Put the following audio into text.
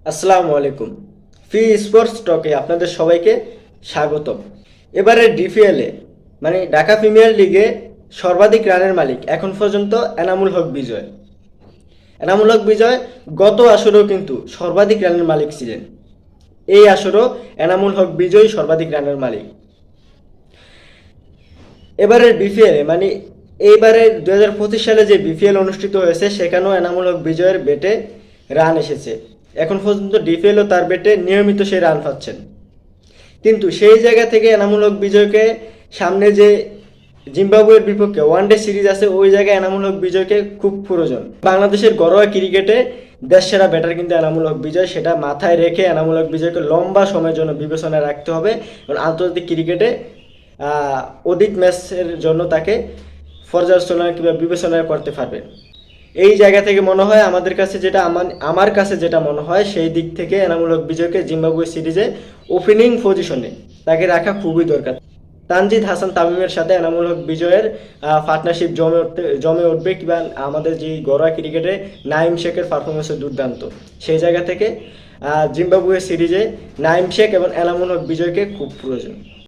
আসসালামু আলাইকুম। Free sports টকে আপনাদের সবাইকে স্বাগতম। এবারে ডিপিএলে মানে ঢাকা প্রিমিয়ার লিগে সর্বাধিক রানের মালিক এখন পর্যন্ত এনামুল হক বিজয়। এনামুল হক বিজয় গত আসরেও কিন্তু সর্বাধিক রানের মালিক ছিলেন। এই আসরও এনামুল হক বিজয় সর্বাধিক রানের মালিক। এবারের বিপিএল মানে এইবারে 2025 সালে যে বিপিএল অনুষ্ঠিত হয়েছে সেখানেও এনামুল হক বিজয়ের ব্যাটে রান এসেছে। এখন পর্যন্ত ডিপিএলও তার ব্যাটে নিয়মিত সে রান পাচ্ছেন। কিন্তু সেই জায়গা থেকে এনামুল হক বিজয়কে সামনে যে জিম্বাবুয়ের বিপক্ষে ওয়ানডে সিরিজ আছে ওই জায়গায় এনামুল হক বিজয়কে খুব প্রয়োজন। বাংলাদেশের ঘরোয়া ক্রিকেটে দেশসেরা ব্যাটার কিন্তু এনামুল হক বিজয়, সেটা মাথায় রেখে এনামুল হক বিজয়কে লম্বা সময়ের জন্য বিবেচনায় রাখতে হবে এবং আন্তর্জাতিক ক্রিকেটে অধিক ম্যাচের জন্য তাকে পর্যালোচনা কিংবা বিবেচনা করতে পারবে। এই জায়গা থেকে মনে হয় আমাদের কাছে যেটা আমার কাছে যেটা মনে হয় সেই দিক থেকে এনামুল হক বিজয়কে জিম্বাবুয়ে সিরিজে ওপেনিং পজিশনে তাকে রাখা খুবই দরকার। তানজিদ হাসান তামিমের সাথে এনামুল হক বিজয়ের পার্টনারশিপ জমে উঠবে কিংবা আমাদের যে ঘরোয়া ক্রিকেটে নাইম শেখের পারফরমেন্সও দুর্দান্ত। সেই জায়গা থেকে জিম্বাবুয়ে সিরিজে নাইম শেখ এবং এনামুল হক বিজয়কে খুব প্রয়োজন।